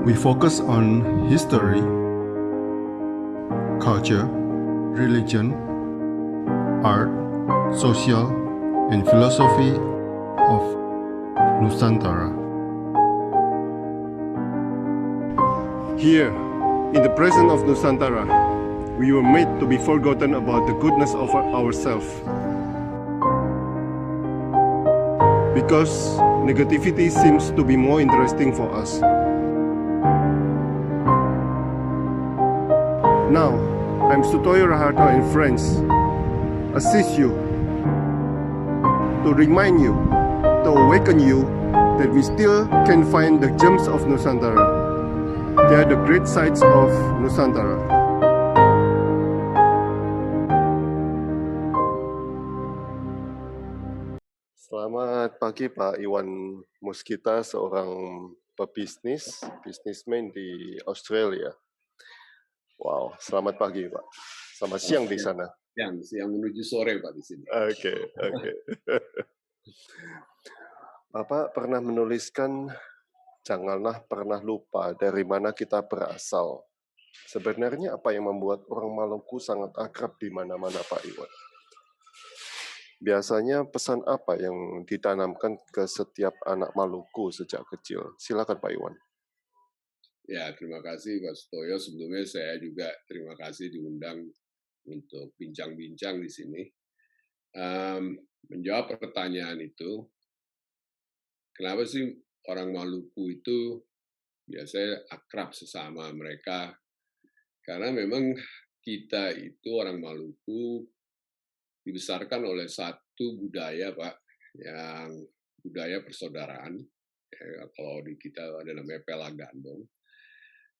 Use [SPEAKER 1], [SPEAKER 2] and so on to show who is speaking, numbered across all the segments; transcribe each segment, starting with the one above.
[SPEAKER 1] We focus on history, culture, religion, art, social, and philosophy of Nusantara.
[SPEAKER 2] Here, in the presence of Nusantara, we were made to be forgotten about the goodness of ourselves. Because negativity seems to be more interesting for us. Now, I'm Sutoyo Raharto and friends, assist you, to remind you, to awaken you that we still can find the gems of Nusantara. They are the great sights of Nusantara.
[SPEAKER 3] Selamat pagi Pak Iwan Muskita, seorang pebisnis, businessman di Australia. Wow, selamat pagi Pak. Selamat siang di sana.
[SPEAKER 4] Siang menuju sore Pak di sini.
[SPEAKER 3] Oke. Bapak pernah menuliskan, janganlah pernah lupa dari mana kita berasal. Sebenarnya apa yang membuat orang Maluku sangat akrab di mana-mana Pak Iwan? Biasanya pesan apa yang ditanamkan ke setiap anak Maluku sejak kecil? Silakan Pak Iwan.
[SPEAKER 4] Ya, terima kasih Pak Sutoyo. Sebelumnya saya juga terima kasih diundang untuk bincang-bincang di sini. Menjawab pertanyaan itu, kenapa sih orang Maluku itu biasanya akrab sesama mereka? Karena memang kita itu orang Maluku dibesarkan oleh satu budaya Pak, yang budaya persaudaraan. Ya, kalau di kita ada namanya Pela Gandong,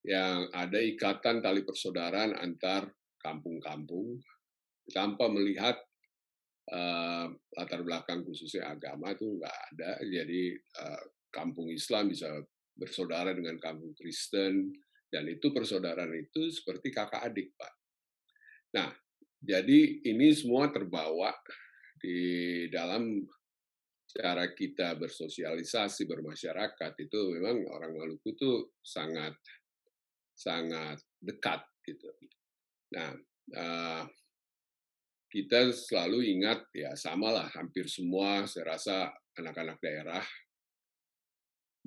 [SPEAKER 4] yang ada ikatan tali persaudaraan antar kampung-kampung tanpa melihat latar belakang khususnya agama itu nggak ada. Jadi kampung Islam bisa bersaudara dengan kampung Kristen, dan itu persaudaraan itu seperti kakak adik Pak. Nah, jadi ini semua terbawa di dalam cara kita bersosialisasi, bermasyarakat. Itu memang orang Maluku itu sangat dekat gitu. Nah, kita selalu ingat ya, samalah hampir semua saya rasa anak-anak daerah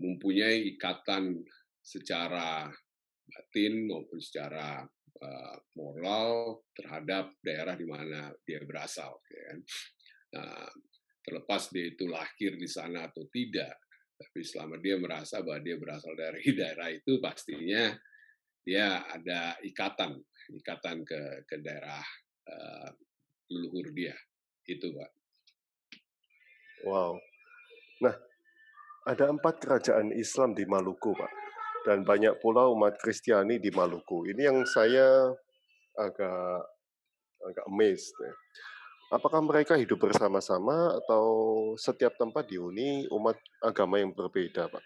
[SPEAKER 4] mempunyai ikatan secara batin maupun secara moral terhadap daerah di mana dia berasal. Ya. Nah, terlepas dia itu lahir di sana atau tidak, tapi selama dia merasa bahwa dia berasal dari daerah itu, pastinya dia ada ikatan ke daerah leluhur dia. Itu Pak.
[SPEAKER 3] Wow. Nah, ada 4 kerajaan Islam di Maluku, Pak. Dan banyak pula umat Kristiani di Maluku. Ini yang saya agak amazed. Ya. Apakah mereka hidup bersama-sama atau setiap tempat dihuni umat agama yang berbeda, Pak?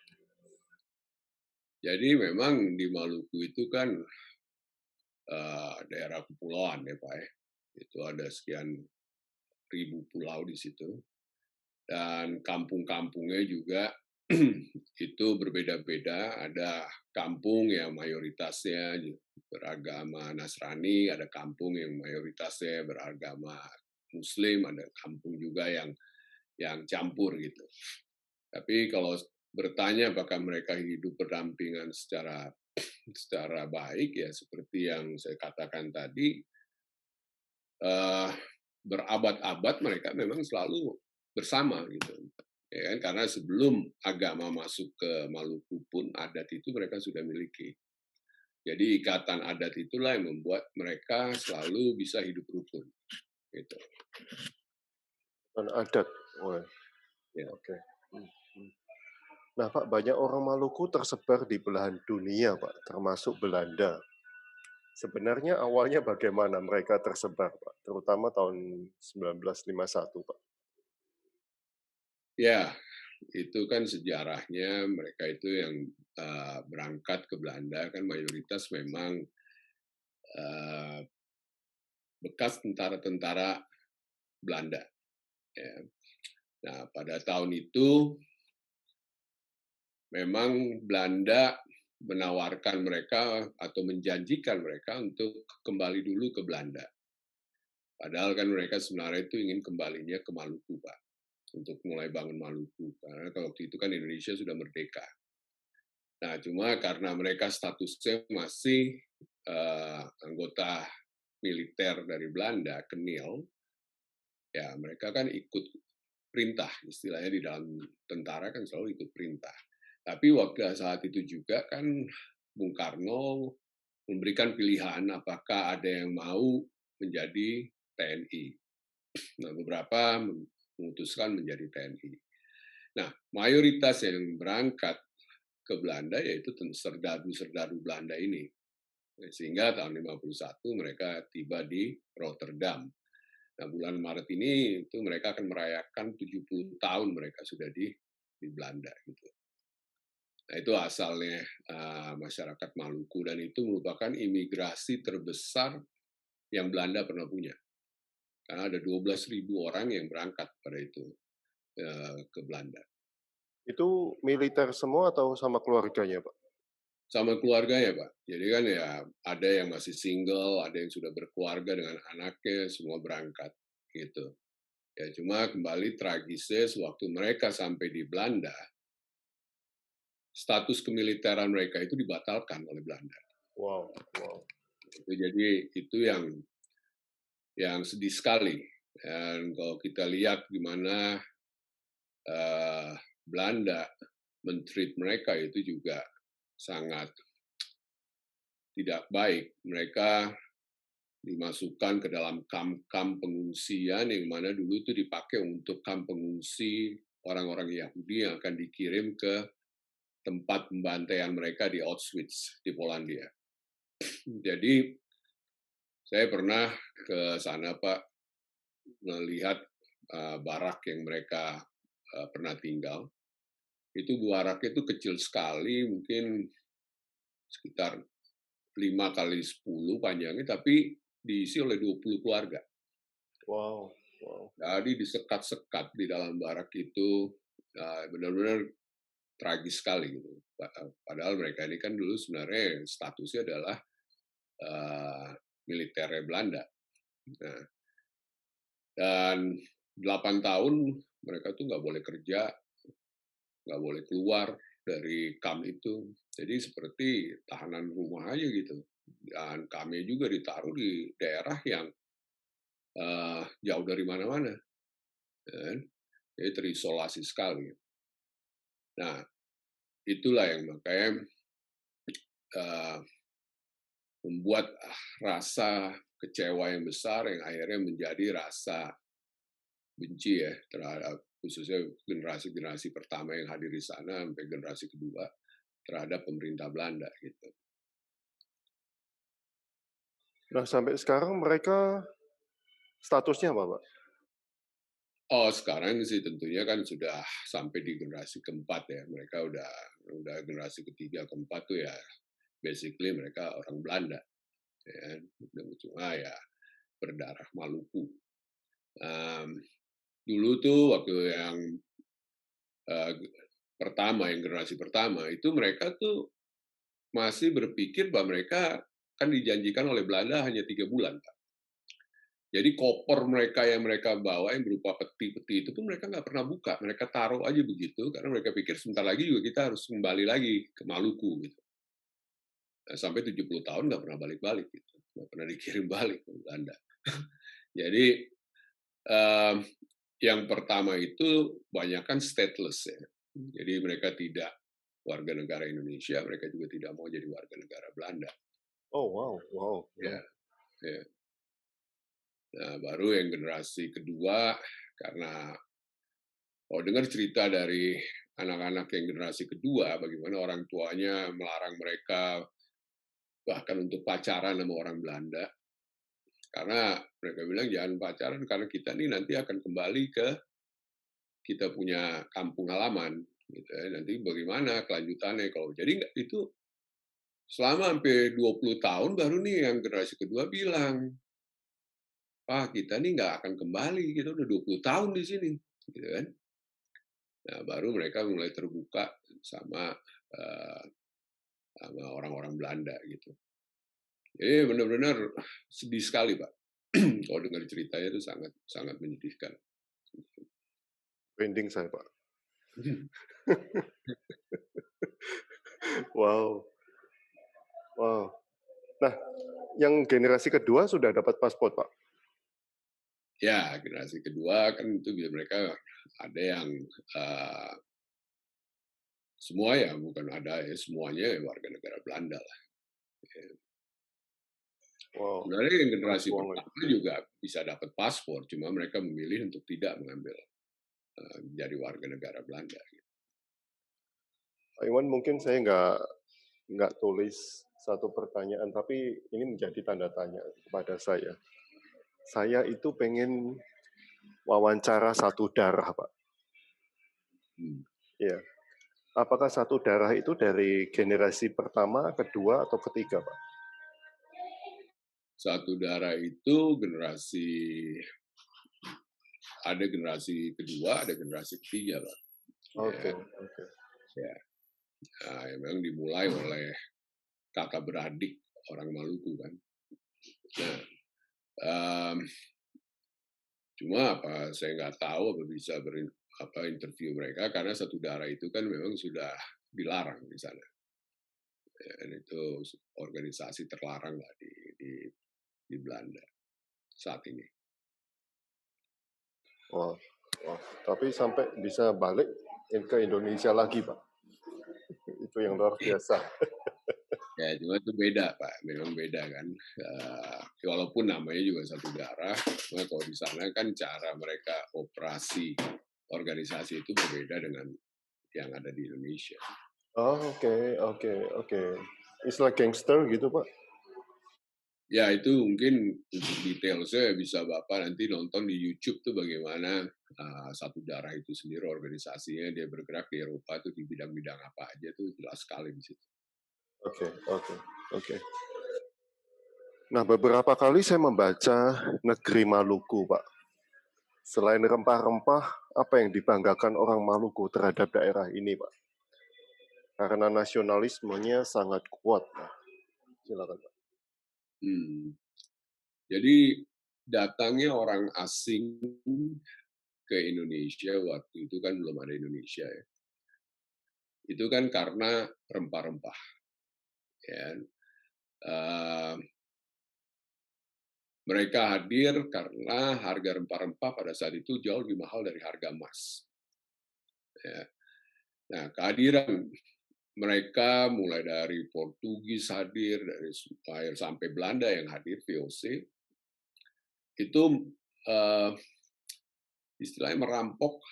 [SPEAKER 4] Jadi memang di Maluku itu kan daerah kepulauan ya Pak. Itu ada sekian ribu pulau di situ. Dan kampung-kampungnya juga itu berbeda-beda. Ada kampung yang mayoritasnya beragama Nasrani, ada kampung yang mayoritasnya beragama Muslim, ada kampung juga yang campur gitu. Tapi kalau bertanya apakah mereka hidup berdampingan secara baik, ya seperti yang saya katakan tadi, berabad-abad mereka memang selalu bersama gitu. Ya kan? Karena sebelum agama masuk ke Maluku pun adat itu mereka sudah miliki. Jadi ikatan adat itulah yang membuat mereka selalu bisa hidup rukun. Gitu.
[SPEAKER 3] Dan adat. Oh, ya. Oke. Nah Pak, banyak orang Maluku tersebar di belahan dunia Pak, termasuk Belanda. Sebenarnya awalnya bagaimana mereka tersebar Pak, terutama tahun 1951 Pak?
[SPEAKER 4] Ya, itu kan sejarahnya mereka itu yang berangkat ke Belanda kan mayoritas memang bekas tentara-tentara Belanda. Ya. Nah, pada tahun itu memang Belanda menawarkan mereka atau menjanjikan mereka untuk kembali dulu ke Belanda. Padahal kan mereka sebenarnya itu ingin kembalinya ke Maluku, Pak, untuk mulai bangun Maluku. Karena waktu itu kan Indonesia sudah merdeka. Nah, cuma karena mereka statusnya masih anggota militer dari Belanda, Kenil, ya mereka kan ikut perintah, istilahnya di dalam tentara kan selalu ikut perintah. Tapi waktu saat itu juga kan Bung Karno memberikan pilihan apakah ada yang mau menjadi TNI. Nah, beberapa memutuskan menjadi TNI. Nah, mayoritas yang berangkat ke Belanda yaitu serdadu-serdadu Belanda ini. Sehingga tahun 51 mereka tiba di Rotterdam. Nah, bulan Maret ini itu mereka akan merayakan 70 tahun mereka sudah di Belanda gitu. Nah, itu asalnya masyarakat Maluku dan itu merupakan imigrasi terbesar yang Belanda pernah punya. Karena ada 12.000 orang yang berangkat pada itu ke Belanda.
[SPEAKER 3] Itu militer semua atau sama keluarganya, Pak?
[SPEAKER 4] Sama keluarganya, Pak. Jadi kan ya ada yang masih single, ada yang sudah berkeluarga dengan anaknya, semua berangkat gitu. Ya cuma kembali tragisnya sewaktu mereka sampai di Belanda, status kemiliteran mereka itu dibatalkan oleh Belanda.
[SPEAKER 3] Wow, wow.
[SPEAKER 4] Jadi itu yang sedih sekali. Dan kalau kita lihat gimana Belanda men-treat mereka itu juga sangat tidak baik. Mereka dimasukkan ke dalam kamp-kamp pengungsian yang mana dulu itu dipakai untuk kamp pengungsi orang-orang Yahudi yang akan dikirim ke tempat pembantaian mereka di Auschwitz di Polandia. Jadi saya pernah ke sana, Pak, melihat barak yang mereka pernah tinggal. Itu baraknya itu kecil sekali, mungkin sekitar 5 kali 10 panjangnya, tapi diisi oleh 20 keluarga.
[SPEAKER 3] Wow, wow.
[SPEAKER 4] Jadi disekat-sekat di dalam barak itu benar-benar tragis sekali gitu. Padahal mereka ini kan dulu sebenarnya statusnya adalah militer Belanda. Nah, dan 8 tahun mereka tuh nggak boleh kerja, nggak boleh keluar dari kamp itu. Jadi seperti tahanan rumah aja gitu. Dan kami juga ditaruh di daerah yang jauh dari mana-mana. Jadi terisolasi sekali. Nah, itulah yang makanya membuat rasa kecewa yang besar yang akhirnya menjadi rasa benci ya terhadap khususnya generasi-generasi pertama yang hadir di sana sampai generasi kedua terhadap pemerintah Belanda gitu.
[SPEAKER 3] Nah, sampai sekarang mereka statusnya apa, Pak?
[SPEAKER 4] Oh, sekarang sih tentunya kan sudah sampai di generasi keempat ya. Mereka udah generasi ketiga, keempat tuh ya basically mereka orang Belanda. Ya, cuma ya berdarah Maluku. Dulu tuh waktu yang yang generasi pertama, itu mereka tuh masih berpikir bahwa mereka kan dijanjikan oleh Belanda hanya 3 bulan, Pak. Jadi koper mereka yang mereka bawa yang berupa peti-peti itu pun mereka nggak pernah buka. Mereka taruh aja begitu, karena mereka pikir sebentar lagi juga kita harus kembali lagi ke Maluku. Gitu. Nah, sampai 70 tahun nggak pernah balik-balik. Gitu. Nggak pernah dikirim balik ke Belanda. Jadi yang pertama itu banyak kan stateless ya. Jadi mereka tidak warga negara Indonesia, mereka juga tidak mau jadi warga negara Belanda.
[SPEAKER 3] Oh, wow, wow.
[SPEAKER 4] Ya, ya. Nah, baru yang generasi kedua, karena dengar cerita dari anak-anak yang generasi kedua, bagaimana orang tuanya melarang mereka bahkan untuk pacaran sama orang Belanda. Karena mereka bilang jangan pacaran, karena kita nih nanti akan kembali ke kita punya kampung halaman. Gitu ya. Nanti bagaimana kelanjutannya. Kalau jadi itu selama hampir 20 tahun baru nih yang generasi kedua bilang, Pak, kita nih nggak akan kembali, kita udah 20 tahun di sini. Gitu kan. Nah, baru mereka mulai terbuka sama sama orang-orang Belanda gitu. Jadi benar-benar sedih sekali Pak. Kalau dengar ceritanya itu sangat sangat menyedihkan.
[SPEAKER 3] Branding saya, Pak. Wow. Wow. Nah, yang generasi kedua sudah dapat paspor, Pak?
[SPEAKER 4] Ya, generasi kedua kan itu mereka ada yang semua ya, bukan ada ya, semuanya ya warga negara Belanda lah.
[SPEAKER 3] Wow.
[SPEAKER 4] Sebenarnya yang generasi
[SPEAKER 3] Bagus banget.
[SPEAKER 4] pertama juga bisa dapat paspor, cuma mereka memilih untuk tidak mengambil menjadi warga negara Belanda.
[SPEAKER 3] Pak Iwan, mungkin saya nggak tulis satu pertanyaan, tapi ini menjadi tanda tanya kepada saya. Saya itu pengen wawancara satu darah, Pak. Iya. Apakah satu darah itu dari generasi pertama, kedua, atau ketiga, Pak?
[SPEAKER 4] Satu darah itu ada generasi kedua, ada generasi ketiga, Pak.
[SPEAKER 3] Oke.
[SPEAKER 4] Ya. Nah, memang dimulai oleh kakak beradik orang Maluku kan. Nah, cuma saya nggak tahu apa bisa interview mereka karena satu darah itu kan memang sudah dilarang di sana. Dan itu organisasi terlarang lah di Belanda saat ini.
[SPEAKER 3] Wah, tapi sampai bisa balik ke Indonesia lagi, Pak. Itu yang luar biasa.
[SPEAKER 4] Ya, cuma itu beda, Pak. Memang beda kan. Walaupun namanya juga satu darah, cuma kalau di sana kan cara mereka operasi organisasi itu berbeda dengan yang ada di Indonesia.
[SPEAKER 3] Oh, oke. Istilah gangster gitu, Pak?
[SPEAKER 4] Ya, itu mungkin untuk detail saya bisa Bapak nanti nonton di YouTube tuh bagaimana satu darah itu sendiri organisasinya, dia bergerak di Eropa tuh di bidang-bidang apa aja tuh jelas sekali di situ.
[SPEAKER 3] Oke. Nah, beberapa kali saya membaca Negeri Maluku, Pak. Selain rempah-rempah, apa yang dibanggakan orang Maluku terhadap daerah ini, Pak? Karena nasionalismenya sangat kuat, Pak. Silakan, Pak.
[SPEAKER 4] Jadi datangnya orang asing ke Indonesia waktu itu kan belum ada Indonesia ya. Itu kan karena rempah-rempah. Ya. Mereka hadir karena harga rempah-rempah pada saat itu jauh lebih mahal dari harga emas. Ya. Nah, kehadiran mereka mulai dari Portugis hadir, dari sampai Belanda yang hadir, VOC, itu istilahnya merampok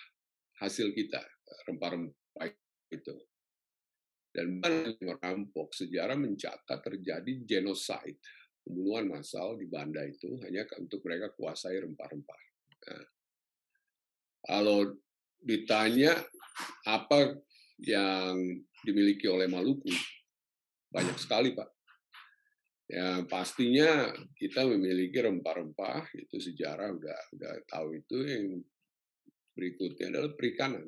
[SPEAKER 4] hasil kita, rempah-rempah itu. Dan merampok, sejarah mencatat terjadi genocide, pembunuhan massal di Banda itu hanya untuk mereka kuasai rempah-rempah. Nah, kalau ditanya apa yang dimiliki oleh Maluku, banyak sekali Pak. Ya pastinya kita memiliki rempah-rempah, itu sejarah udah tahu itu. Yang berikutnya adalah perikanan.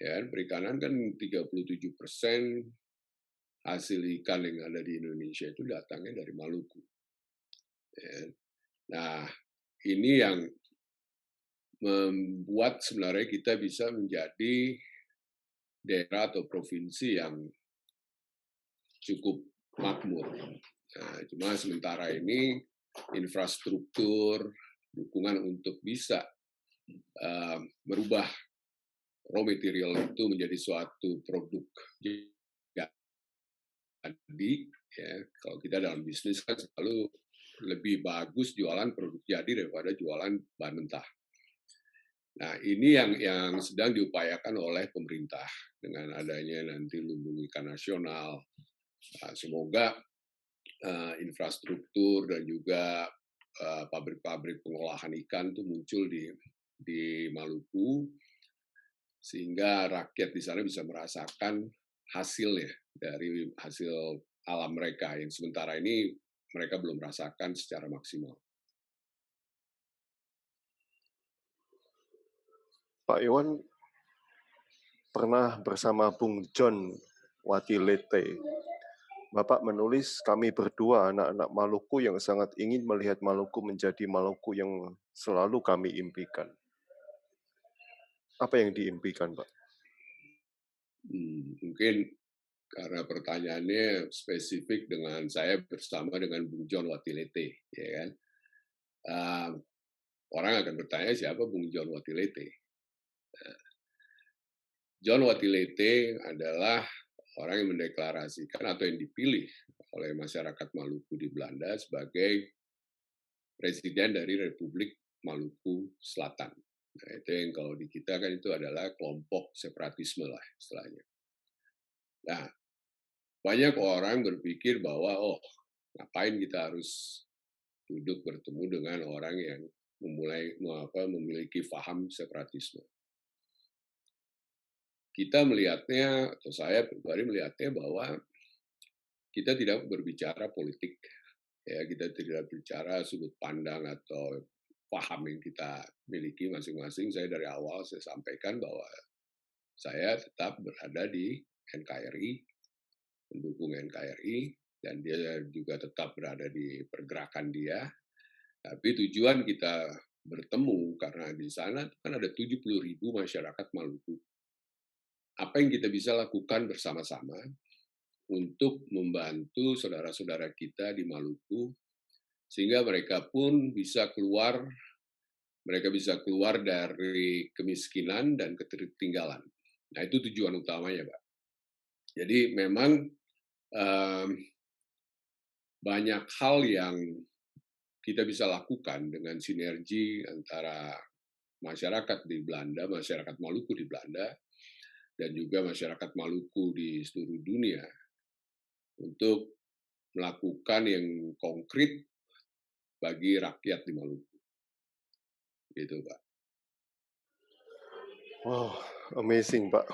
[SPEAKER 4] Ya, perikanan kan 37% hasil ikan yang ada di Indonesia itu datangnya dari Maluku. Ya. Nah, ini yang membuat sebenarnya kita bisa menjadi daerah atau provinsi yang cukup makmur. Nah, cuma sementara ini infrastruktur, dukungan untuk bisa merubah raw material itu menjadi suatu produk jadi ya kalau kita dalam bisnis kan selalu lebih bagus jualan produk jadi daripada jualan bahan mentah. Nah ini yang sedang diupayakan oleh pemerintah dengan adanya nanti lumbung ikan nasional. Nah, semoga infrastruktur dan juga pabrik-pabrik pengolahan ikan itu muncul di Maluku sehingga rakyat di sana bisa merasakan hasilnya dari hasil alam mereka yang sementara ini mereka belum merasakan secara maksimal.
[SPEAKER 3] Pak Iwan pernah bersama Bung John Watilete. Bapak menulis, kami berdua anak-anak Maluku yang sangat ingin melihat Maluku menjadi Maluku yang selalu kami impikan. Apa yang diimpikan, Pak?
[SPEAKER 4] Mungkin karena pertanyaannya spesifik dengan saya bersama dengan Bung John Watilete, ya kan? Orang akan bertanya siapa Bung John Watilete. John Watilete adalah orang yang mendeklarasikan atau yang dipilih oleh masyarakat Maluku di Belanda sebagai presiden dari Republik Maluku Selatan. Nah, itu yang kalau di kita kan itu adalah kelompok separatisme lah istilahnya. Nah, banyak orang berpikir bahwa ngapain kita harus duduk bertemu dengan orang yang memiliki paham separatisme. Kita melihatnya, atau saya pribadi melihatnya bahwa kita tidak berbicara politik, ya kita tidak bicara sudut pandang atau paham yang kita miliki masing-masing. Saya dari awal saya sampaikan bahwa saya tetap berada di NKRI, mendukung NKRI, dan dia juga tetap berada di pergerakan dia. Tapi tujuan kita bertemu karena di sana kan ada 70.000 masyarakat Maluku. Apa yang kita bisa lakukan bersama-sama untuk membantu saudara-saudara kita di Maluku sehingga mereka pun bisa keluar dari kemiskinan dan ketertinggalan. Nah, itu tujuan utamanya, Pak. Jadi memang banyak hal yang kita bisa lakukan dengan sinergi antara masyarakat di Belanda, masyarakat Maluku di Belanda, dan juga masyarakat Maluku di seluruh dunia untuk melakukan yang konkret bagi rakyat di Maluku. Gitu, Pak.
[SPEAKER 3] Wow, amazing, Pak.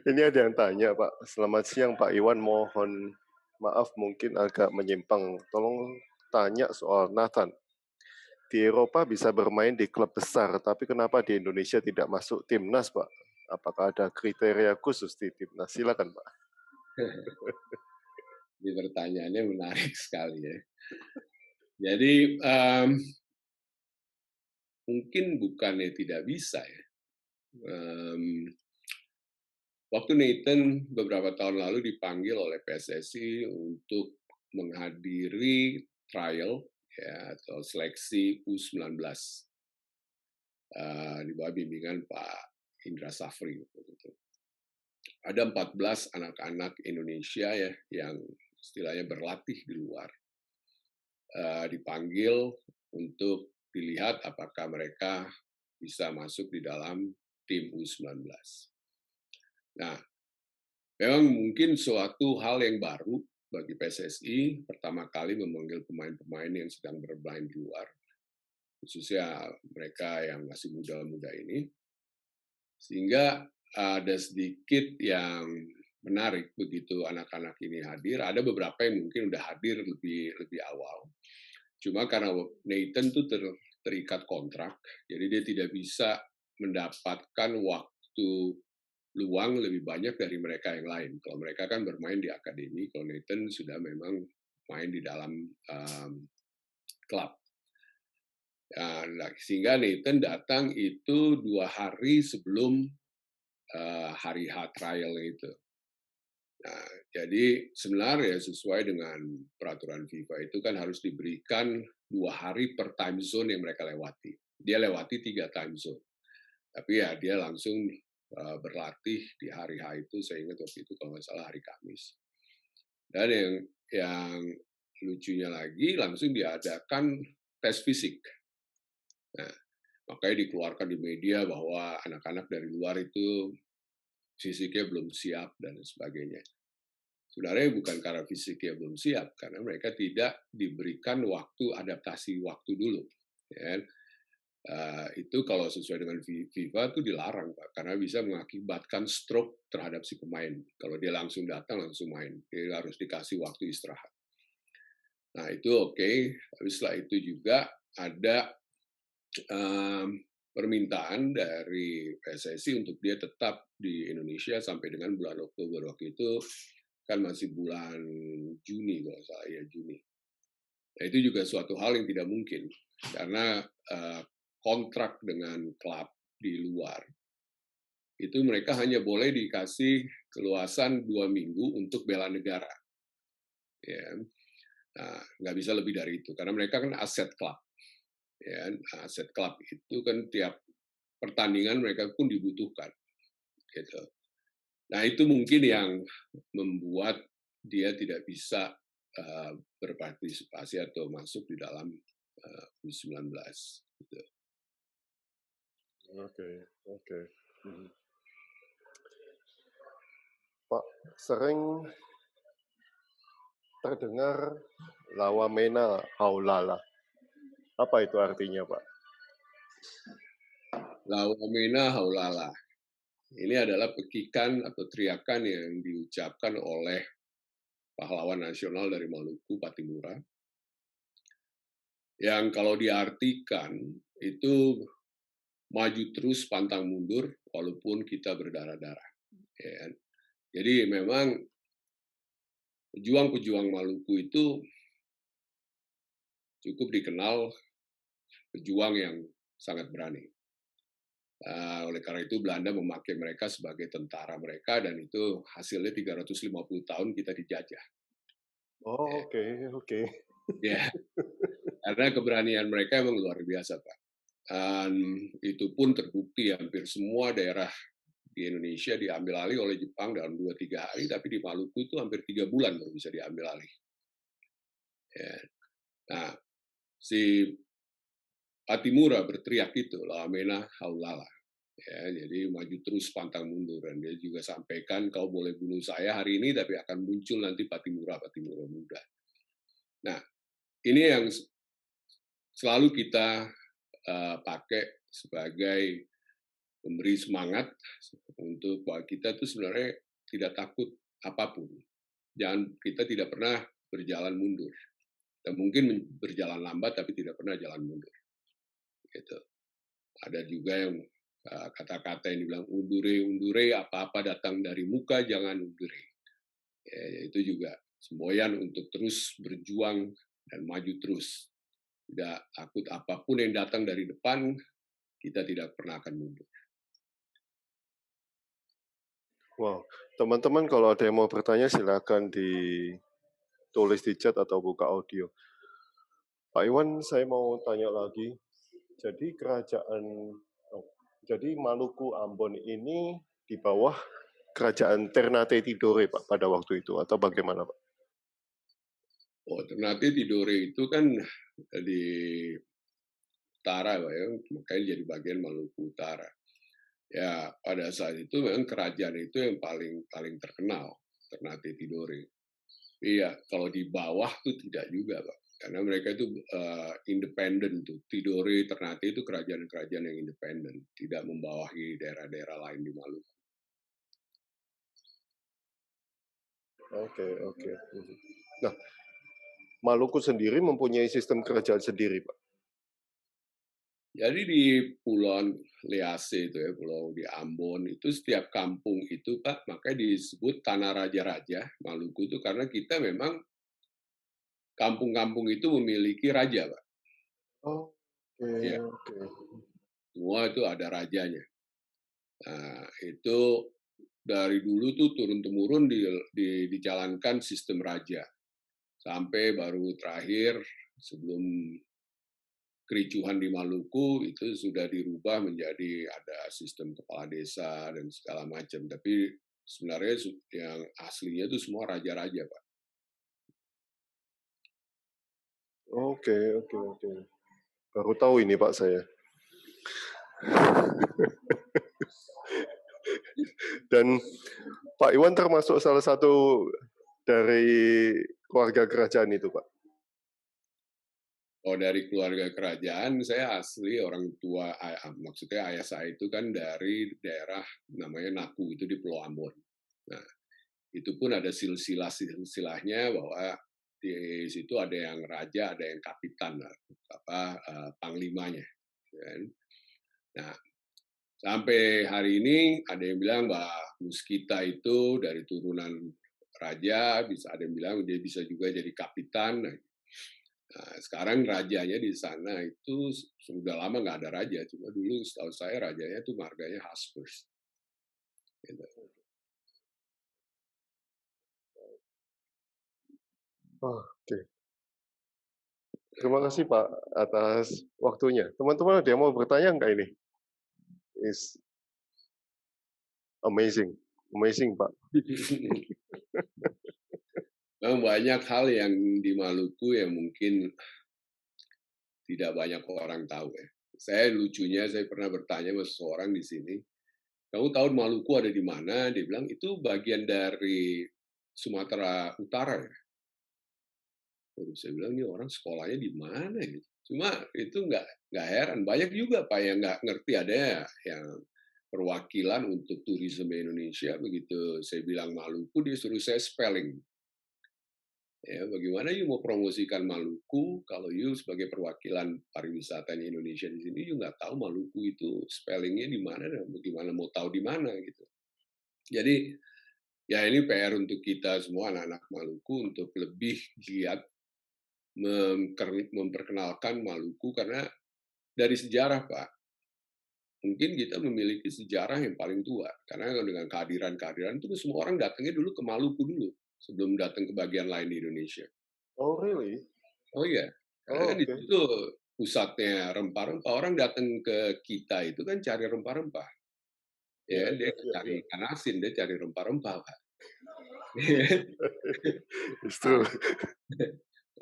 [SPEAKER 3] Ini ada yang tanya, Pak. Selamat siang, Pak Iwan. Mohon maaf mungkin agak menyimpang. Tolong tanya soal Nathan. Di Eropa bisa bermain di klub besar, tapi kenapa di Indonesia tidak masuk timnas, Pak? Apakah ada kriteria khusus di timnas? Silakan, Pak.
[SPEAKER 4] Ini pertanyaannya menarik sekali ya. Jadi mungkin bukannya tidak bisa ya. Waktu Nathan beberapa tahun lalu dipanggil oleh PSSI untuk menghadiri trial ya atau seleksi U19 di bawah bimbingan Pak Indra Safri. Ada 14 anak-anak Indonesia ya yang istilahnya berlatih di luar, dipanggil untuk dilihat apakah mereka bisa masuk di dalam tim U19. Nah, memang mungkin suatu hal yang baru bagi PSSI, pertama kali memanggil pemain-pemain yang sedang bermain di luar, khususnya mereka yang masih muda-muda ini, sehingga ada sedikit yang menarik begitu anak-anak ini hadir. Ada beberapa yang mungkin udah hadir lebih awal. Cuma karena Nathan tuh terikat kontrak, jadi dia tidak bisa mendapatkan waktu luang lebih banyak dari mereka yang lain. Kalau mereka kan bermain di akademi, kalau Nathan sudah memang main di dalam klub. Sehingga Nathan datang itu 2 hari sebelum hari H trial itu. Nah, jadi sebenarnya sesuai dengan peraturan FIFA itu kan harus diberikan 2 hari per time zone yang mereka lewati. Dia lewati 3 time zone. Tapi ya dia langsung berlatih di hari H itu, saya ingat waktu itu kalau nggak salah hari Kamis. Dan yang lucunya lagi langsung diadakan tes fisik. Nah, makanya dikeluarkan di media bahwa anak-anak dari luar itu fisiknya belum siap dan sebagainya. Sebenarnya bukan karena fisiknya belum siap, karena mereka tidak diberikan waktu adaptasi waktu dulu. Ya. Itu kalau sesuai dengan FIFA itu dilarang, Pak, karena bisa mengakibatkan stroke terhadap si pemain. Kalau dia langsung datang, langsung main. Dia harus dikasih waktu istirahat. Nah, itu oke. Tapi setelah itu juga ada permintaan dari PSSI untuk dia tetap di Indonesia sampai dengan bulan Oktober. Waktu itu kan masih bulan Juni kalau salah ya, Juni. Nah, itu juga suatu hal yang tidak mungkin karena kontrak dengan klub di luar itu mereka hanya boleh dikasih keluasan 2 minggu untuk bela negara. Ya. Nah, nggak bisa lebih dari itu karena mereka kan aset klub. Ya, aset klub itu kan tiap pertandingan mereka pun dibutuhkan. Gitu. Nah, itu mungkin yang membuat dia tidak bisa berpartisipasi atau masuk di dalam U19. Gitu.
[SPEAKER 3] Oke. Pak, sering terdengar Lawamena Haulala. Apa itu artinya, Pak?
[SPEAKER 4] Lawamena Haulala. Ini adalah pekikan atau teriakan yang diucapkan oleh pahlawan nasional dari Maluku, Patimura. Yang kalau diartikan itu maju terus pantang mundur walaupun kita berdarah-darah. Ya. Jadi memang pejuang-pejuang Maluku itu cukup dikenal pejuang yang sangat berani. Oleh karena itu Belanda memakai mereka sebagai tentara mereka dan itu hasilnya 350 tahun kita dijajah.
[SPEAKER 3] Oh, oke.
[SPEAKER 4] Ya, karena keberanian mereka memang luar biasa, Pak. Dan itu pun terbukti hampir semua daerah di Indonesia diambil alih oleh Jepang dalam 2-3 hari, tapi di Maluku itu hampir 3 bulan baru bisa diambil alih. Ya. Nah, si Patimura berteriak itu, Lawamena Haulala. Ya, jadi maju terus pantang mundur. Dan dia juga sampaikan, kau boleh bunuh saya hari ini, tapi akan muncul nanti Patimura muda. Nah, ini yang selalu kita pakai sebagai memberi semangat untuk bahwa kita itu sebenarnya tidak takut apapun. Kita tidak pernah berjalan mundur. Dan mungkin berjalan lambat tapi tidak pernah jalan mundur. Gitu. Ada juga yang kata-kata yang dibilang undure, apa-apa datang dari muka jangan undure. Ya, itu juga semboyan untuk terus berjuang dan maju terus. Tidak takut apapun yang datang dari depan, kita tidak pernah akan mundur.
[SPEAKER 3] Wow, teman-teman kalau ada yang mau bertanya silakan ditulis di chat atau buka audio. Pak Iwan, saya mau tanya lagi. Jadi Maluku Ambon ini di bawah kerajaan Ternate Tidore, Pak, pada waktu itu atau bagaimana, Pak?
[SPEAKER 4] Oh, Ternate Tidore itu kan di utara, Pak, ya, makanya jadi bagian Maluku Utara. Ya, pada saat itu memang kerajaan itu yang paling terkenal, Ternate Tidore. Iya, kalau di bawah tuh tidak juga, Pak. Karena mereka itu independen tuh. Tidore, Ternate itu kerajaan-kerajaan yang independen, tidak membawahi daerah-daerah lain di Maluku.
[SPEAKER 3] Oke. Nah, Maluku sendiri mempunyai sistem kerajaan sendiri, Pak.
[SPEAKER 4] Jadi di Pulau Lease itu ya, Pulau di Ambon itu setiap kampung itu Pak, makanya disebut Tanah Raja-Raja Maluku itu karena kita memang kampung-kampung itu memiliki raja, Pak.
[SPEAKER 3] Oke.
[SPEAKER 4] Ya, semua itu ada rajanya. Nah, itu dari dulu tuh turun-temurun dijalankan sistem raja. Sampai baru terakhir sebelum kericuhan di Maluku itu sudah dirubah menjadi ada sistem kepala desa dan segala macam. Tapi sebenarnya yang aslinya itu semua raja-raja, Pak.
[SPEAKER 3] Oke. Baru tahu ini, Pak, saya. Dan Pak Iwan termasuk salah satu dari keluarga kerajaan itu, Pak.
[SPEAKER 4] Oh, dari keluarga kerajaan, saya asli orang tua, maksudnya ayah saya itu kan dari daerah namanya Naku, itu di Pulau Ambon. Nah, itu pun ada silsilahnya bahwa di situ ada yang raja, ada yang kapitan, panglimanya. Nah, sampai hari ini ada yang bilang bahwa Muskita itu dari turunan raja, bisa ada yang bilang dia bisa juga jadi kapitan. Nah, sekarang rajanya di sana itu sudah lama nggak ada raja, cuma dulu setahu saya rajanya itu marganya Habsburg. Gitu.
[SPEAKER 3] Oke. Terima kasih Pak atas waktunya. Teman-teman ada yang mau bertanya nggak ini? Is amazing, amazing Pak.
[SPEAKER 4] Memang banyak hal yang di Maluku yang mungkin tidak banyak orang tahu ya. Saya pernah bertanya sama seseorang di sini, kamu tahu Maluku ada di mana? Dia bilang itu bagian dari Sumatera Utara ya. Terus saya bilang ini orang sekolahnya di mana gitu. Cuma itu nggak heran. Banyak juga Pak yang nggak ngerti ada yang perwakilan untuk turisme Indonesia. Begitu saya bilang Maluku, dia suruh saya spelling. Ya, bagaimana you mau promosikan Maluku kalau you sebagai perwakilan pariwisata di Indonesia di sini you nggak tahu Maluku itu spellingnya di mana dan bagaimana mau tahu di mana gitu. Jadi ya ini PR untuk kita semua anak-anak Maluku untuk lebih giat memperkenalkan Maluku karena dari sejarah Pak, mungkin kita memiliki sejarah yang paling tua karena dengan kehadiran itu semua orang datangnya dulu ke Maluku dulu sebelum datang ke bagian lain di Indonesia.
[SPEAKER 3] Oh really?
[SPEAKER 4] Oh iya, karena
[SPEAKER 3] Oh
[SPEAKER 4] kan di
[SPEAKER 3] oke.
[SPEAKER 4] situ pusatnya rempah-rempah. Orang datang ke kita itu kan cari rempah-rempah.
[SPEAKER 3] Ya
[SPEAKER 4] Ya, dia
[SPEAKER 3] ya
[SPEAKER 4] nggak
[SPEAKER 3] ya
[SPEAKER 4] cari
[SPEAKER 3] ya.
[SPEAKER 4] ikan asin, dia cari rempah-rempah, Pak.
[SPEAKER 3] It's
[SPEAKER 4] Nah,
[SPEAKER 3] true.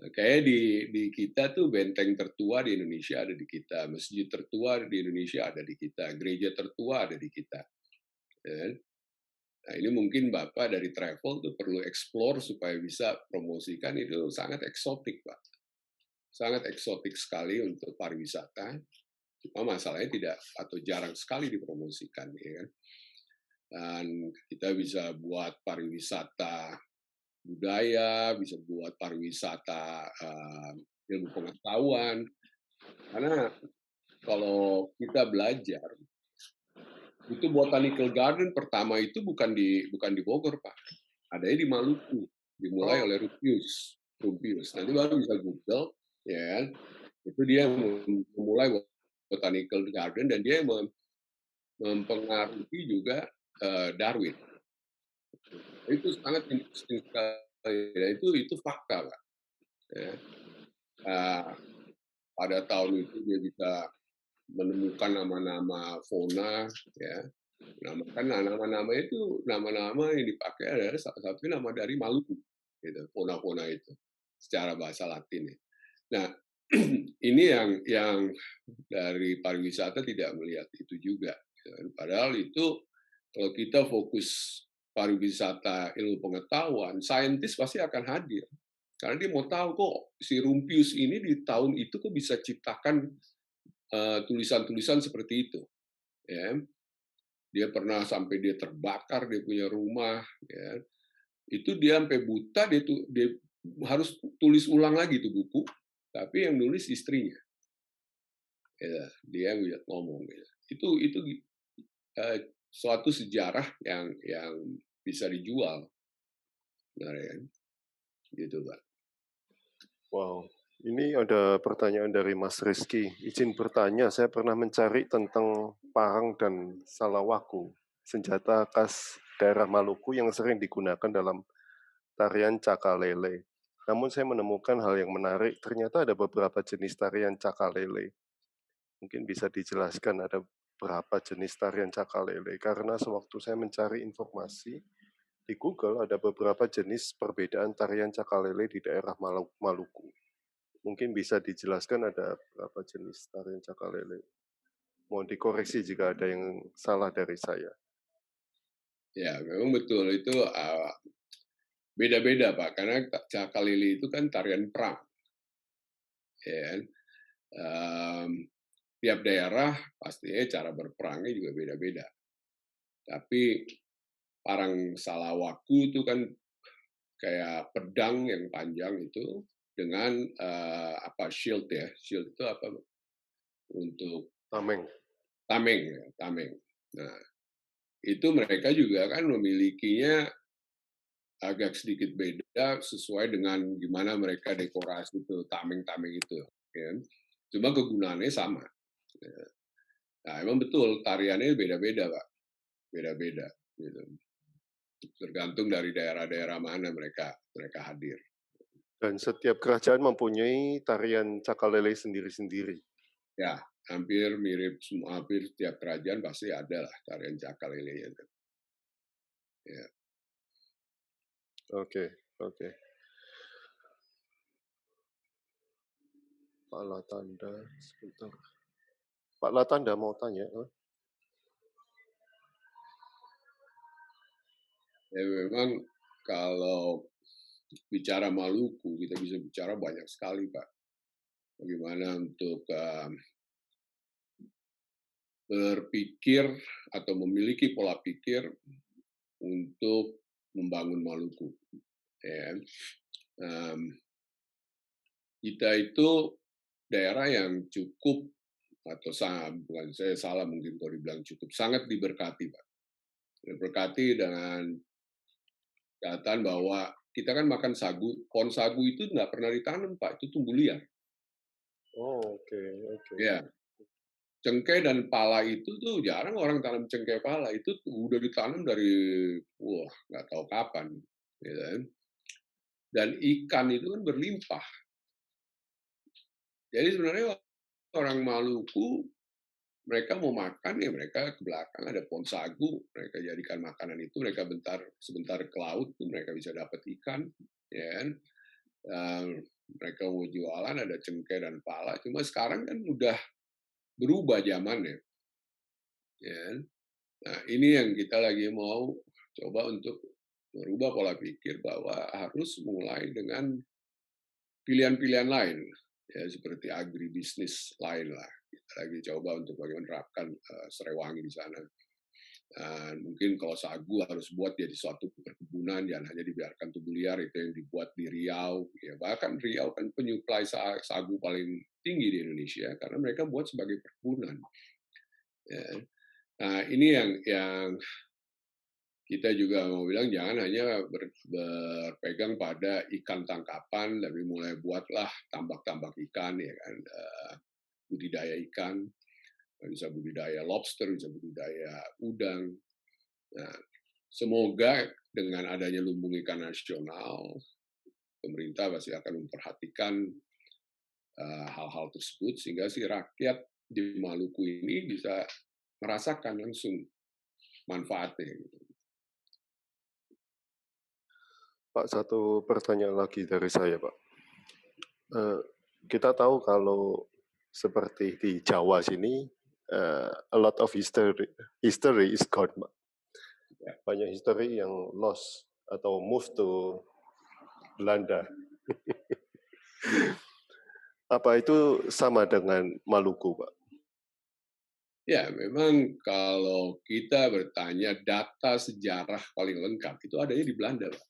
[SPEAKER 4] kayak di kita tuh benteng tertua di Indonesia ada di kita, masjid tertua di Indonesia ada di kita, gereja tertua ada di kita. Ya kan? Nah, ini mungkin Bapak dari travel tuh perlu explore supaya bisa promosikan itu sangat eksotik, Pak. Sangat eksotik sekali untuk pariwisata. Cuma masalahnya tidak atau jarang sekali dipromosikan, ya kan? Dan kita bisa buat pariwisata budaya, bisa buat pariwisata ilmu pengetahuan. Karena kalau kita belajar, itu botanical garden pertama itu bukan di Bogor, Pak. Adanya di Maluku, dimulai
[SPEAKER 3] Oh
[SPEAKER 4] oleh Rupius. Rupius. Nanti baru bisa Google, ya kan? Itu dia memulai botanical garden dan dia mempengaruhi juga Darwin. Itu sangat interesting sekali. Ya, itu fakta, Pak. Ya. Nah, pada tahun itu dia bisa menemukan nama-nama fauna, ya. Kan nama-nama itu nama-nama yang dipakai adalah salah satu nama dari Maluku, gitu. Fauna-fauna itu secara bahasa Latin. Ya. Nah, ini yang dari pariwisata tidak melihat itu juga. Padahal itu kalau kita fokus pariwisata ilmu pengetahuan, saintis pasti akan hadir. Karena dia mau tahu kok si Rumpius ini di tahun itu kok bisa ciptakan tulisan-tulisan seperti itu. Ya. Dia pernah sampai dia terbakar, dia punya rumah. Ya. Itu dia sampai buta, dia harus tulis ulang lagi itu buku, tapi yang nulis istrinya. Ya, dia yang ngomong. Ya. Itu suatu sejarah yang bisa dijual, sebenarnya, gitu Pak.
[SPEAKER 3] wow. Ini ada pertanyaan dari Mas Rizky. Izin bertanya, saya pernah mencari tentang parang dan salawaku, senjata khas daerah Maluku yang sering digunakan dalam tarian cakalele. Namun saya menemukan hal yang menarik, ternyata ada beberapa jenis tarian cakalele. Mungkin bisa dijelaskan ada berapa jenis tarian cakalele, karena sewaktu saya mencari informasi, di Google ada beberapa jenis perbedaan tarian cakalele di daerah Maluku. Mungkin bisa dijelaskan ada berapa jenis tarian cakalele. Mohon dikoreksi jika ada yang salah dari saya.
[SPEAKER 4] Ya, memang betul itu beda-beda Pak, karena cakalele itu kan tarian perang. Ya. Tiap daerah pastinya cara berperangnya juga beda-beda. Tapi parang salawaku itu kan kayak pedang yang panjang itu dengan shield ya. Shield itu apa untuk
[SPEAKER 3] Tameng.
[SPEAKER 4] tameng, ya, tameng. Nah, itu mereka juga kan memilikinya agak sedikit beda sesuai dengan gimana mereka dekorasi itu tameng-tameng itu. Ya. Cuma kegunaannya sama. Ya. Nah, emang betul tariannya beda-beda, Pak. Beda-beda. Gitu. Tergantung dari daerah-daerah mana mereka hadir.
[SPEAKER 3] Dan setiap kerajaan mempunyai tarian Cakalele sendiri-sendiri.
[SPEAKER 4] Ya, hampir mirip semua, hampir setiap kerajaan pasti ada lah tarian Cakalele itu. Ya.
[SPEAKER 3] Oke, oke. Pak Latanda, sebentar. Pak Latanda mau tanya.
[SPEAKER 4] Ya memang kalau bicara Maluku, kita bisa bicara banyak sekali, Pak. Bagaimana untuk berpikir atau memiliki pola pikir untuk membangun Maluku. Ya. Kita itu daerah yang cukup, atau bukan saya salah mungkin kalau dibilang cukup, sangat diberkati, Pak. Diberkati dengan catatan bahwa kita kan makan sagu, pohon sagu itu nggak pernah ditanam, Pak, itu tumbuh liar.
[SPEAKER 3] Oh, oke, oke.
[SPEAKER 4] Ya, cengkeh dan pala itu tuh jarang orang tanam cengkeh pala, itu udah ditanam dari nggak tahu kapan, ya kan? Dan ikan itu kan berlimpah. Jadi sebenarnya orang Maluku mereka mau makan ya mereka ke belakang ada pohon sagu, mereka jadikan makanan itu, mereka sebentar ke laut mereka bisa dapat ikan, ya kan? Mereka mau jualan ada cengkeh dan pala, cuma sekarang kan udah berubah zamannya, ya kan? Nah ini yang kita lagi mau coba untuk merubah pola pikir bahwa harus mulai dengan pilihan-pilihan lain, ya seperti agribisnis lain lah. Kita lagi coba untuk bagaimana menerapkan Serewangi di sana. Mungkin kalau sagu harus buat jadi suatu perkebunan, jangan hanya dibiarkan tumbuh liar, itu yang dibuat di Riau. Ya, bahkan Riau kan penyuplai sagu paling tinggi di Indonesia, karena mereka buat sebagai perkebunan. Ya. Nah ini yang kita juga mau bilang jangan hanya berpegang pada ikan tangkapan, tapi mulai buatlah tambak-tambak ikan, ya kan, budidaya ikan, bisa budidaya lobster, bisa budidaya udang. Nah, semoga dengan adanya lumbung ikan nasional, pemerintah pasti akan memperhatikan hal-hal tersebut sehingga si rakyat di Maluku ini bisa merasakan langsung manfaatnya.
[SPEAKER 3] Pak, satu pertanyaan lagi dari saya, Pak. Kita tahu kalau seperti di Jawa sini, a lot of history is gone, Pak. Banyak history yang lost atau move to Belanda. Apa itu sama dengan Maluku, Pak?
[SPEAKER 4] Ya, memang kalau kita bertanya data sejarah paling lengkap itu adanya di Belanda, Pak.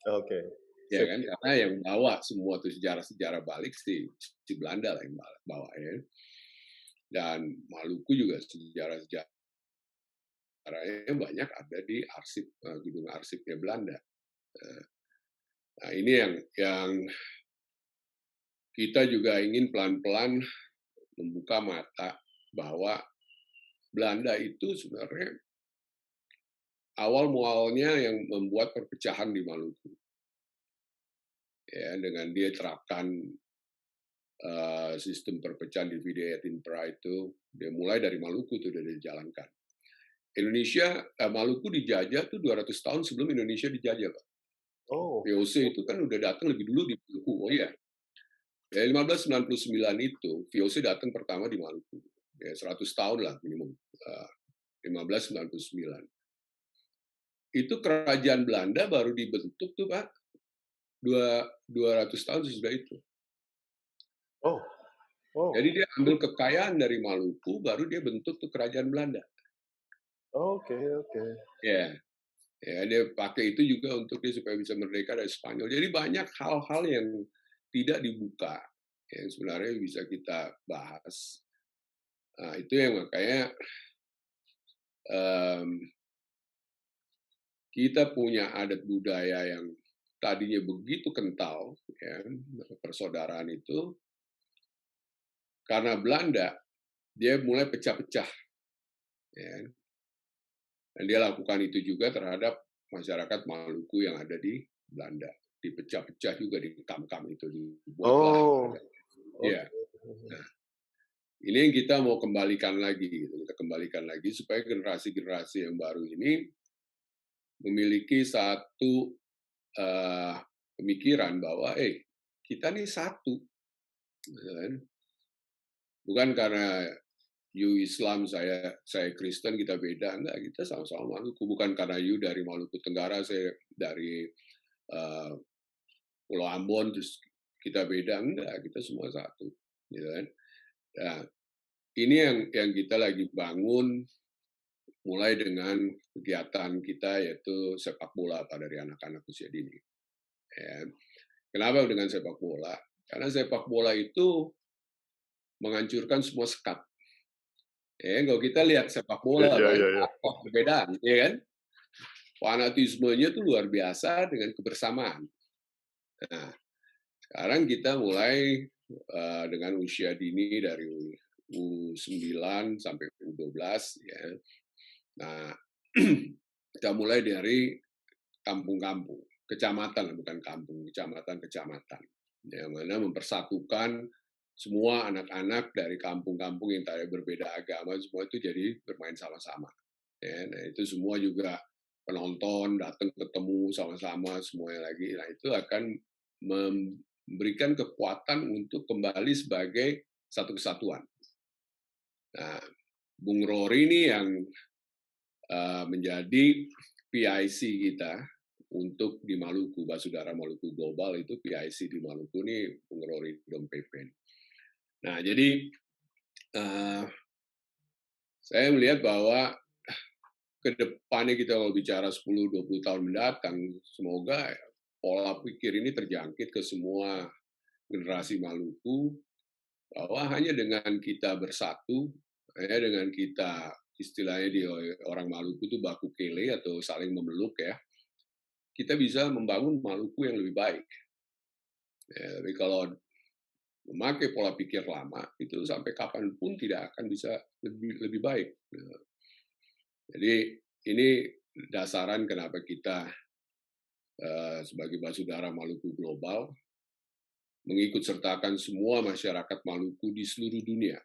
[SPEAKER 3] Oke.
[SPEAKER 4] Ya kan, karena yang bawa semua itu sejarah-sejarah balik si Belanda lah yang bawa ya. Dan Maluku juga sejarahnya banyak ada di arsip gedung arsipnya Belanda. Nah ini yang kita juga ingin pelan-pelan membuka mata bahwa Belanda itu sebenarnya awal mualnya yang membuat perpecahan di Maluku. Ya, dengan dia terapkan sistem perpecahan divide et impera itu, dia mulai dari Maluku itu sudah dijalankan. Indonesia, Maluku dijajah tuh 200 tahun sebelum Indonesia dijajah, Pak.
[SPEAKER 3] Oh.
[SPEAKER 4] VOC itu kan udah datang lebih dulu di Maluku, oh iya. Ya, 1599 itu VOC datang pertama di Maluku. Ya, 100 tahun lah minimum. 1599. Itu kerajaan Belanda baru dibentuk tuh, Pak. 200 tahun sesudah itu.
[SPEAKER 3] Oh. Oh.
[SPEAKER 4] Jadi dia ambil kekayaan dari Maluku, baru dia bentuk tuh kerajaan Belanda.
[SPEAKER 3] Oke.
[SPEAKER 4] Ya, dia pakai itu juga untuk dia supaya bisa merdeka dari Spanyol. Jadi banyak hal-hal yang tidak dibuka, yang sebenarnya bisa kita bahas Nah, itu yang makanya kita punya adat budaya yang tadinya begitu kental, ya, persaudaraan itu, karena Belanda, dia mulai pecah-pecah. Ya. Dan dia lakukan itu juga terhadap masyarakat Maluku yang ada di Belanda. Dipecah-pecah juga di kam-kam itu, dibuatlah.
[SPEAKER 3] Oh,
[SPEAKER 4] Ya. Nah, ini yang kita mau kembalikan lagi, gitu. Kita kembalikan lagi supaya generasi-generasi yang baru ini memiliki satu pemikiran bahwa kita nih satu, bukan karena you Islam, saya Kristen, kita beda, enggak, kita sama-sama Maluku, bukan karena you dari Maluku Tenggara, saya dari Pulau Ambon, terus kita beda, enggak, kita semua satu, gitu kan. Nah, ini yang kita lagi bangun mulai dengan kegiatan kita yaitu sepak bola dari anak-anak usia dini. Ya. Kenapa dengan sepak bola? Karena sepak bola itu menghancurkan semua sekat. Ya, kalau kita lihat sepak bola, apa perbedaan, ya kan? Fanatismenya itu luar biasa dengan kebersamaan. Nah, sekarang kita mulai dengan usia dini dari U9 sampai U12, ya. Nah, kita mulai dari kampung-kampung, kecamatan, bukan kampung, kecamatan-kecamatan, yang mana mempersatukan semua anak-anak dari kampung-kampung yang tadi berbeda agama, semua itu jadi bermain sama-sama. Ya, nah itu semua juga penonton datang ketemu sama-sama semuanya lagi. Nah itu akan memberikan kekuatan untuk kembali sebagai satu kesatuan. Nah, Bung Rory ini yang menjadi PIC kita untuk di Maluku, Basudara Maluku Global itu PIC di Maluku ini Bung Rory Dompepen. Nah, jadi saya melihat bahwa ke depannya kita kalau bicara 10-20 tahun mendatang, semoga pola pikir ini terjangkit ke semua generasi Maluku, bahwa hanya dengan kita bersatu, hanya dengan kita istilahnya di orang Maluku itu baku kele atau saling memeluk ya, kita bisa membangun Maluku yang lebih baik. Ya, tapi kalau memakai pola pikir lama itu sampai kapanpun tidak akan bisa lebih baik. Jadi ini dasaran kenapa kita sebagai Basudara Maluku Global mengikut sertakan semua masyarakat Maluku di seluruh dunia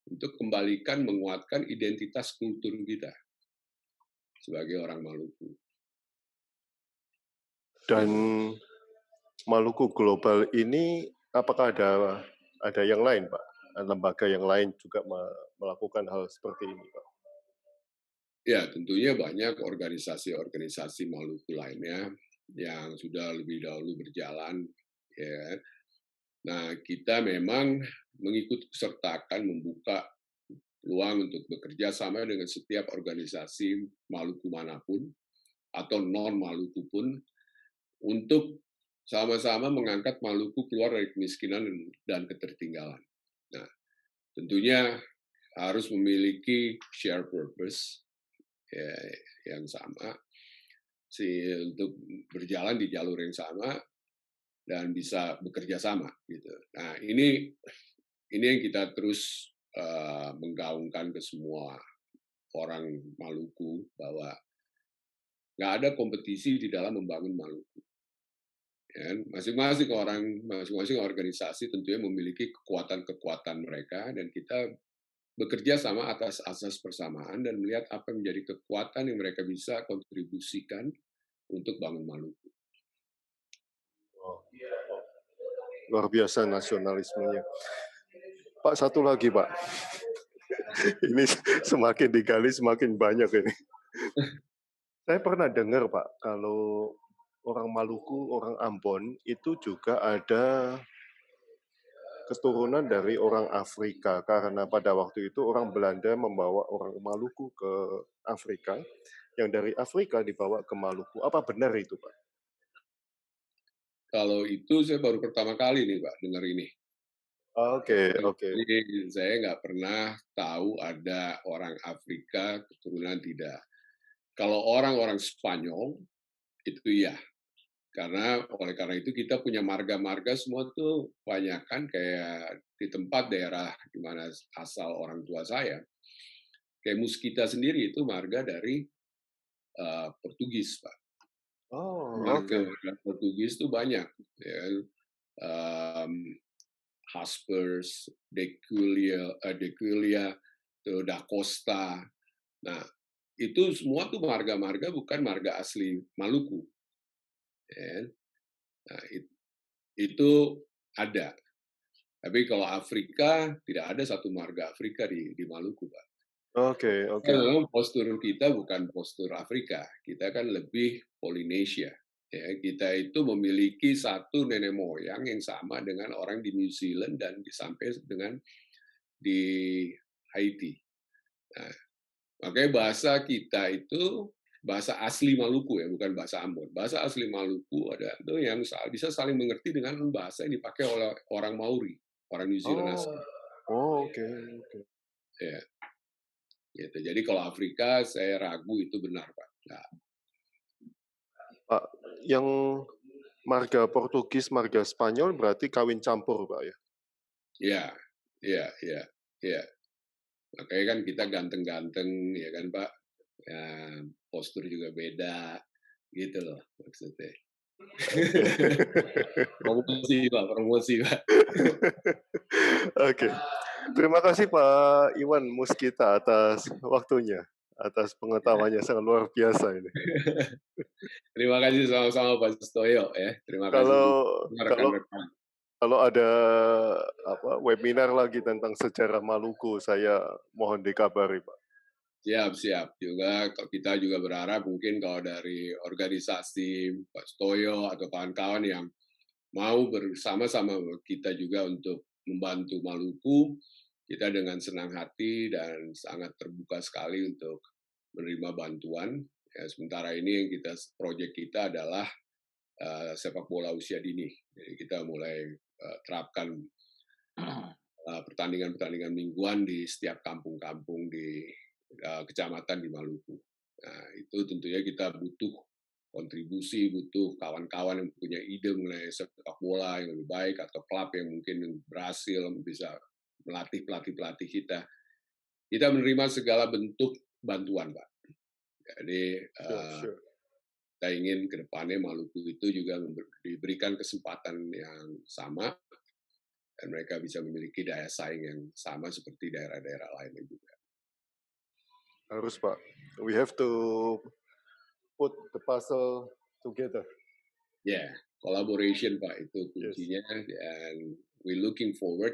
[SPEAKER 4] untuk kembalikan menguatkan identitas kultur kita sebagai orang Maluku.
[SPEAKER 3] Dan Maluku Global ini apakah ada yang lain, Pak? Lembaga yang lain juga melakukan hal seperti ini, Pak?
[SPEAKER 4] Ya, tentunya banyak organisasi-organisasi Maluku lainnya yang sudah lebih dahulu berjalan. Ya. Nah, kita memang mengikut sertakan membuka peluang untuk bekerja sama dengan setiap organisasi Maluku manapun atau non-Maluku pun untuk sama-sama mengangkat Maluku keluar dari kemiskinan dan ketertinggalan. Nah, tentunya harus memiliki share purpose ya, yang sama untuk berjalan di jalur yang sama dan bisa bekerja sama gitu. Nah, ini yang kita terus menggaungkan ke semua orang Maluku bahwa nggak ada kompetisi di dalam membangun Maluku. Ya, masing-masing organisasi tentunya memiliki kekuatan-kekuatan mereka dan kita bekerja sama atas asas persamaan dan melihat apa yang menjadi kekuatan yang mereka bisa kontribusikan untuk bangun Maluku.
[SPEAKER 3] Luar biasa nasionalismenya. Pak, satu lagi, Pak. Ini semakin digali semakin banyak ini. Saya pernah dengar, Pak, kalau orang Maluku, orang Ambon itu juga ada keturunan dari orang Afrika karena pada waktu itu orang Belanda membawa orang Maluku ke Afrika, yang dari Afrika dibawa ke Maluku. Apa benar itu, Pak?
[SPEAKER 4] Kalau itu saya baru pertama kali nih, Pak, dengar ini.
[SPEAKER 3] Oke, oke.
[SPEAKER 4] Jadi saya nggak pernah tahu ada orang Afrika keturunan tidak. Kalau orang-orang Spanyol itu ya, karena oleh karena itu kita punya marga-marga semua tuh kebanyakan kayak di tempat daerah di mana asal orang tua saya. Kayak Muskita sendiri itu marga dari Portugis, Pak.
[SPEAKER 3] Oh, oke.
[SPEAKER 4] Marga-marga Portugis itu banyak, ya kan. Jaspers, Deculia, Da Costa. Nah, itu semua tuh marga-marga bukan marga asli Maluku. Ya. Nah, itu ada. Tapi kalau Afrika, tidak ada satu marga Afrika di Maluku, Pak.
[SPEAKER 3] Oke, oke.
[SPEAKER 4] Memang postur kita bukan postur Afrika, kita kan lebih Polynesia. Ya, kita itu memiliki satu nenek moyang yang sama dengan orang di New Zealand dan sampai dengan di Haiti. Nah, makanya bahasa kita itu bahasa asli Maluku ya, bukan bahasa Ambon. Bahasa asli Maluku ada itu yang bisa saling mengerti dengan bahasa yang dipakai oleh orang Maori, orang New Zealand
[SPEAKER 3] Oh,
[SPEAKER 4] asli.
[SPEAKER 3] oh, oke, oke.
[SPEAKER 4] Ya, gitu. Jadi kalau Afrika saya ragu itu benar, Pak. Nah,
[SPEAKER 3] Pak, yang marga Portugis, marga Spanyol berarti kawin campur, Pak ya?
[SPEAKER 4] ya, ya, ya, ya. Makanya kan kita ganteng-ganteng, ya kan Pak. Ya, postur juga beda, gitu loh maksudnya. Promosi Pak, promosi Pak.
[SPEAKER 3] Oke. Terima kasih Pak Iwan Muskita atas waktunya, atas pengetahuannya sangat luar biasa ini.
[SPEAKER 4] Terima kasih sama-sama Pak Sutoyo ya. Terima kasih
[SPEAKER 3] Kalau
[SPEAKER 4] juga
[SPEAKER 3] kalau
[SPEAKER 4] rekan-rekan.
[SPEAKER 3] kalau ada webinar lagi tentang sejarah Maluku, saya mohon dikabari, Pak.
[SPEAKER 4] Siap, siap. Juga kita juga berharap mungkin kalau dari organisasi Pak Sutoyo atau kawan-kawan yang mau bersama-sama kita juga untuk membantu Maluku, kita dengan senang hati dan sangat terbuka sekali untuk menerima bantuan. Ya, sementara ini yang proyek kita adalah sepak bola usia dini. Jadi kita mulai terapkan pertandingan-pertandingan mingguan di setiap kampung-kampung di kecamatan di Maluku. Nah, itu tentunya kita butuh kontribusi, butuh kawan-kawan yang punya ide mengenai sepak bola yang lebih baik atau klub yang mungkin berhasil bisa melatih pelatih-pelatih kita. Kita menerima segala bentuk bantuan, Pak. Jadi
[SPEAKER 3] Sure.
[SPEAKER 4] kita ingin ke depannya Maluku itu juga diberikan kesempatan yang sama dan mereka bisa memiliki daya saing yang sama seperti daerah-daerah lainnya juga.
[SPEAKER 3] Harus, Pak. We have to put the puzzle together.
[SPEAKER 4] Yeah, collaboration Pak itu
[SPEAKER 3] Yes.
[SPEAKER 4] kuncinya, and we looking forward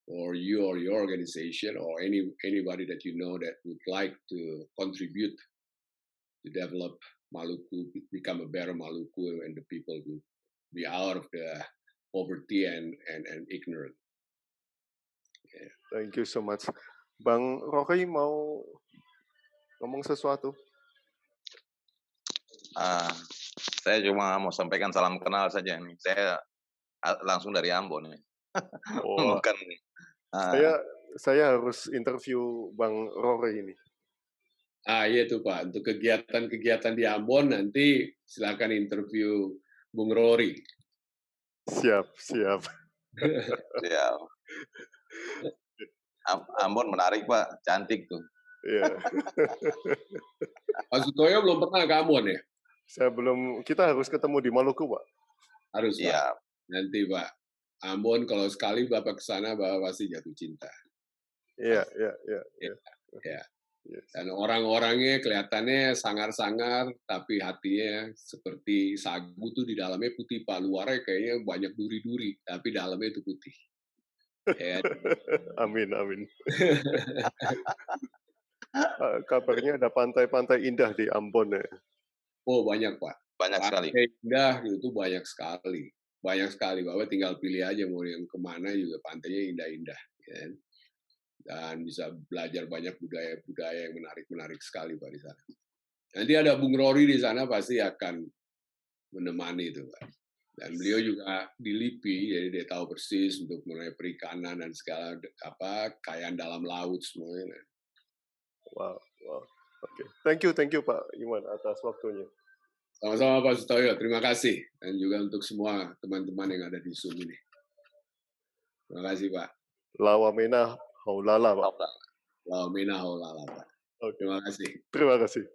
[SPEAKER 4] for you or your organization or anybody that you know that would like to contribute to develop Maluku, become a better Maluku, and the people will be out of the poverty and ignorant. Yeah.
[SPEAKER 3] Thank you so much. Bang Rocky mau ngomong sesuatu?
[SPEAKER 5] Saya cuma mau sampaikan salam kenal saja nih. Saya langsung dari Ambon nih.
[SPEAKER 3] Oh,
[SPEAKER 5] Bukan.
[SPEAKER 3] saya harus interview Bang Rory ini.
[SPEAKER 4] Iya tuh Pak, untuk kegiatan-kegiatan di Ambon nanti silakan interview Bung Rory.
[SPEAKER 3] Siap.
[SPEAKER 5] Siap. Ambon menarik Pak, cantik tuh.
[SPEAKER 3] Iya.
[SPEAKER 4] Pak Sutoyo belum pernah ke Ambon ya?
[SPEAKER 3] Saya belum, kita harus ketemu di Maluku, Pak.
[SPEAKER 4] Harus Pak.
[SPEAKER 5] Iya.
[SPEAKER 4] Nanti Pak, Ambon kalau sekali Bapak ke sana Bapak pasti jatuh cinta.
[SPEAKER 3] Iya.
[SPEAKER 4] Ya. Dan orang-orangnya kelihatannya sangar-sangar, tapi hatinya seperti sagu tuh di dalamnya putih Pak. Luarnya kayaknya banyak duri-duri, tapi dalamnya itu putih. Ya.
[SPEAKER 3] Amin. Kabarnya ada pantai-pantai indah di Ambon ya.
[SPEAKER 4] Oh banyak Pak.
[SPEAKER 5] Banyak sekali.
[SPEAKER 4] Pantai indah itu banyak sekali. Banyak sekali. Bapak tinggal pilih aja mau yang kemana juga pantainya indah-indah. Ya. Dan bisa belajar banyak budaya-budaya yang menarik sekali Pak di sana. Nanti ada Bung Rory di sana pasti akan menemani itu Pak. Dan beliau juga di LIPI, jadi dia tahu persis untuk mengenai perikanan dan segala kekayaan dalam laut semuanya.
[SPEAKER 3] Wow, wow. Oke. Thank you Pak Iwan atas waktunya.
[SPEAKER 4] Sama-sama Pak Sutoyo, terima kasih. Dan juga untuk semua teman-teman yang ada di Zoom ini. Terima kasih Pak.
[SPEAKER 3] Lawamena haulala Pak.
[SPEAKER 4] Laumina haulala Pak.
[SPEAKER 3] Oke.
[SPEAKER 4] Terima kasih.
[SPEAKER 3] Terima kasih.